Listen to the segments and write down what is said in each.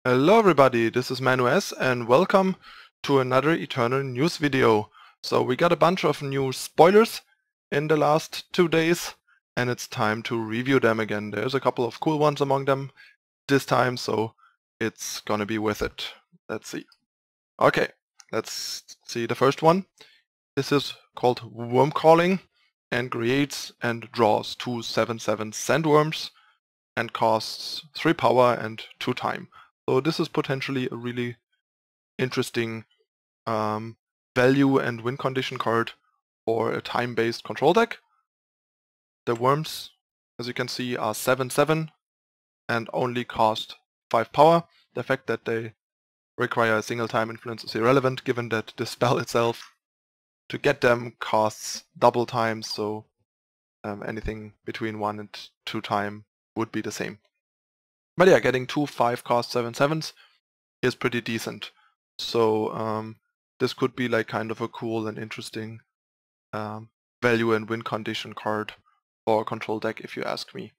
Hello everybody, this is ManuS and welcome to another Eternal news video. So we got a bunch of new spoilers in the last 2 days and it's time to review them again. There's a couple of cool ones among them this time, so it's gonna be worth it. Let's see. Okay, let's see the first one. This is called Wormcalling and creates and draws 2 7/7 sandworms and costs 3 power and 2 time. So this is potentially a really interesting value and win condition card for a time-based control deck. The worms, as you can see, are 7/7 and only cost 5 power. The fact that they require a single time influence is irrelevant, given that the spell itself, to get them, costs double time, so anything between 1 and 2 time would be the same. But yeah, getting 2 5-cost 7/7s is pretty decent. So this could be like kind of a cool and interesting value and win condition card for a control deck, if you ask me.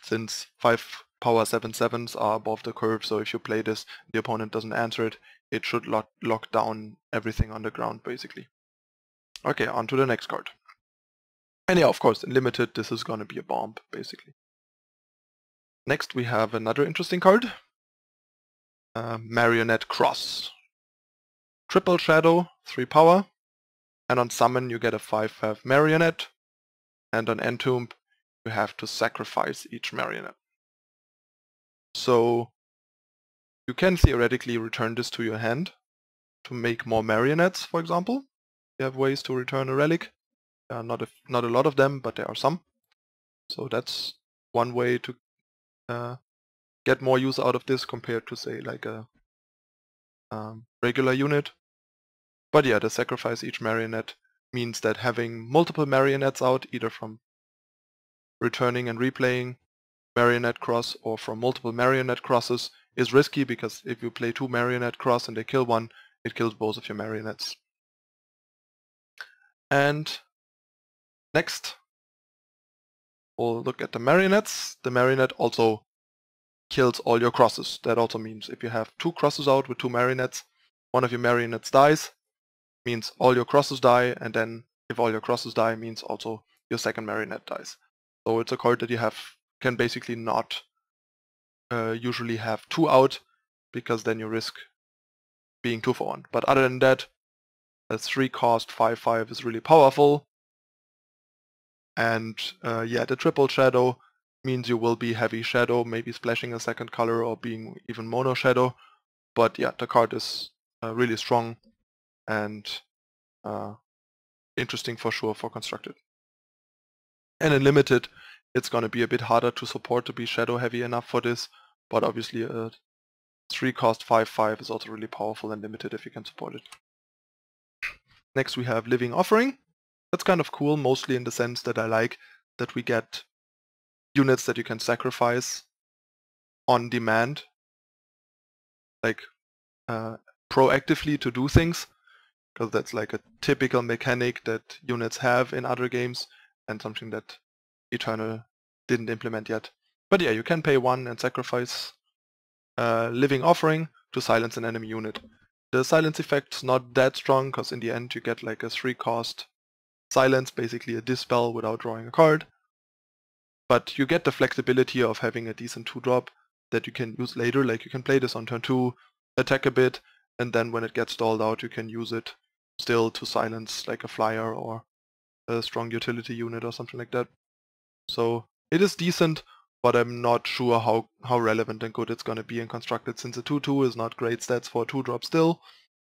Since 5 power 7/7s are above the curve, so if you play this, the opponent doesn't answer it, it should lock down everything on the ground, basically. Okay, on to the next card. And yeah, of course, in limited, this is gonna be a bomb, basically. Next, we have another interesting card. Marionette Cross. Triple Shadow, 3 power, and on summon you get a 5/5 Marionette, and on Entomb you have to sacrifice each Marionette. So you can theoretically return this to your hand to make more Marionettes, for example. You have ways to return a relic. There are not a lot of them, but there are some. So that's one way to get more use out of this compared to, say, like a regular unit. But yeah, the sacrifice each Marionette means that having multiple Marionettes out, either from returning and replaying Marionette Cross or from multiple Marionette Crosses, is risky, because if you play 2 Marionette Cross and they kill one, it kills both of your Marionettes. And next, we'll look at the Marionettes. The Marionette also kills all your crosses. That also means if you have 2 crosses out with 2 Marionettes, one of your Marionettes dies, means all your crosses die, and then if all your crosses die, means also your second Marionette dies. So it's a card that you can basically not usually have 2 out, because then you risk being 2 for 1. But other than that, a 3-cost 5/5 is really powerful. And yeah, the triple shadow means you will be heavy shadow, maybe splashing a second color or being even mono shadow. But yeah, the card is really strong and interesting for sure for constructed. And in limited, it's going to be a bit harder to support to be shadow heavy enough for this, but obviously a 3-cost 5/5 is also really powerful and limited if you can support it. Next we have Living Offering. That's kind of cool, mostly in the sense that I like that we get units that you can sacrifice on demand, like proactively to do things, because that's like a typical mechanic that units have in other games and something that Eternal didn't implement yet. But yeah, you can pay 1 and sacrifice Living Offering to silence an enemy unit. The silence effect's not that strong, because in the end you get like a 3-cost silence, basically a dispel without drawing a card. But you get the flexibility of having a decent 2-drop that you can use later, like you can play this on turn 2, attack a bit, and then when it gets stalled out you can use it still to silence like a flyer or a strong utility unit or something like that. So it is decent, but I'm not sure how relevant and good it's going to be in constructed, since a 2/2 is not great stats for a 2-drop still,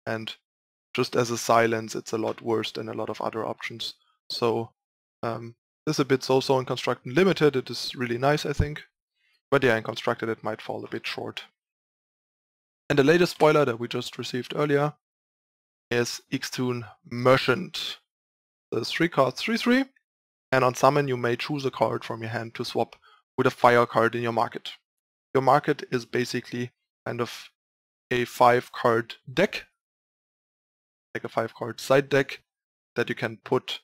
and just as a silence it's a lot worse than a lot of other options. So this is a bit so-so in constructed. Limited it is really nice, I think, but yeah, in constructed it might fall a bit short. And the latest spoiler that we just received earlier is Ixtun Merchant. The 3-cost 3/3, and on summon you may choose a card from your hand to swap with a fire card in your market. Your market is basically kind of a 5-card deck, like a 5-card side deck that you can put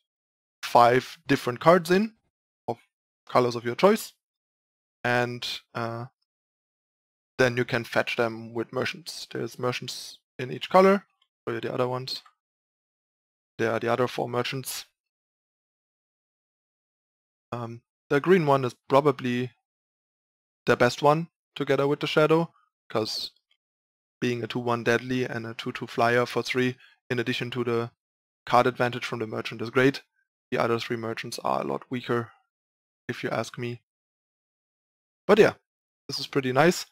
5 different cards in of colors of your choice, and then you can fetch them with merchants. There's merchants in each color. Show you the other ones. There are the other 4 merchants. The green one is probably the best one together with the Shadow, because being a 2/1 deadly and a 2/2 flyer for 3, in addition to the card advantage from the merchant, is great. The other 3 merchants are a lot weaker, if you ask me. But yeah, this is pretty nice.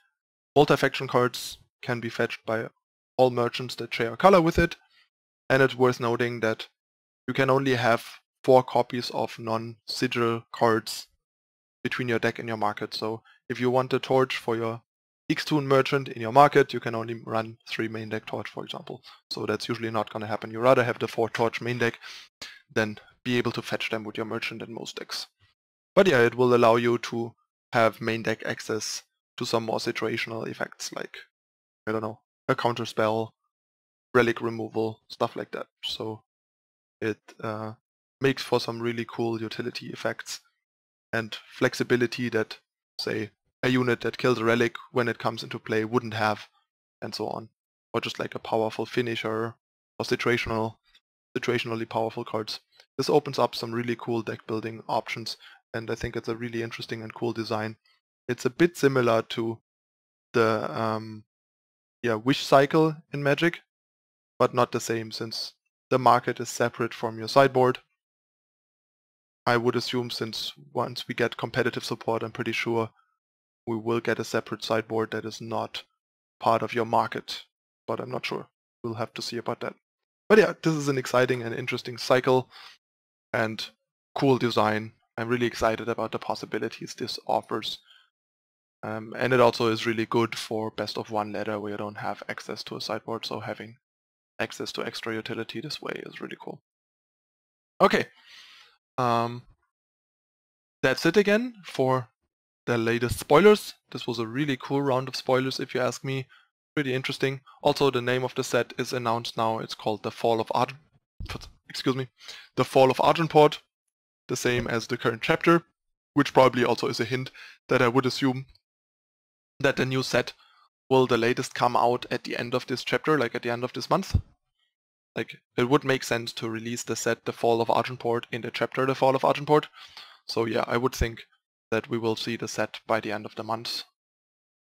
Multi-faction cards can be fetched by all merchants that share a color with it, and it's worth noting that you can only have 4 copies of non-sigil cards between your deck and your market. So if you want a torch for your Ixtun merchant in your market, you can only run 3 main deck torch, for example. So that's usually not going to happen. You rather have the 4 torch main deck than be able to fetch them with your merchant in most decks. But yeah, it will allow you to have main deck access to some more situational effects like, I don't know, a counter spell, relic removal, stuff like that. So it makes for some really cool utility effects and flexibility that, say, a unit that kills a relic when it comes into play wouldn't have, and so on. Or just like a powerful finisher or situationally powerful cards. This opens up some really cool deck building options, and I think it's a really interesting and cool design. It's a bit similar to the wish cycle in Magic, but not the same, since the market is separate from your sideboard. I would assume, since once we get competitive support, I'm pretty sure we will get a separate sideboard that is not part of your market, but I'm not sure. We'll have to see about that. But yeah, this is an exciting and interesting cycle and cool design. I'm really excited about the possibilities this offers. And it also is really good for best of 1 ladder where you don't have access to a sideboard, so having access to extra utility this way is really cool. Okay, that's it again for the latest spoilers. This was a really cool round of spoilers, if you ask me. Pretty interesting. Also, the name of the set is announced now. It's called The Fall of The Fall of Argenport, the same as the current chapter, which probably also is a hint that I would assume that the new set will the latest come out at the end of this chapter, like at the end of this month. Like, it would make sense to release the set The Fall of Argenport in the chapter The Fall of Argenport. So yeah, I would think that we will see the set by the end of the month.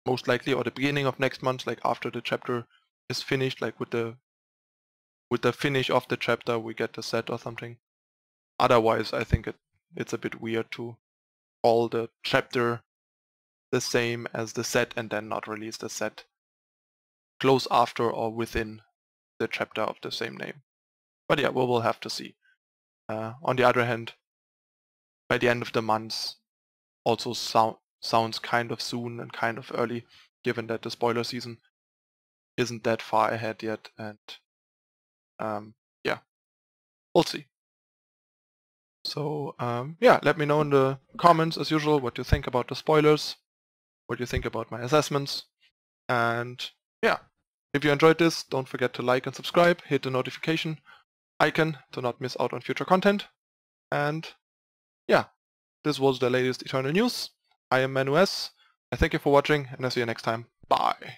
Most likely, or the beginning of next month, like after the chapter is finished, like with the finish of the chapter we get the set or something. Otherwise, I think it's a bit weird to call the chapter the same as the set and then not release the set close after or within the chapter of the same name. But yeah, we will have to see. On the other hand, by the end of the month also sounds kind of soon and kind of early, given that the spoiler season isn't that far ahead yet, and yeah, we'll see. So yeah, let me know in the comments as usual what you think about the spoilers, what you think about my assessments, and yeah, if you enjoyed this, don't forget to like and subscribe, hit the notification icon to not miss out on future content, and yeah, this was the latest Eternal News. I am Manu S. I thank you for watching, and I'll see you next time. Bye.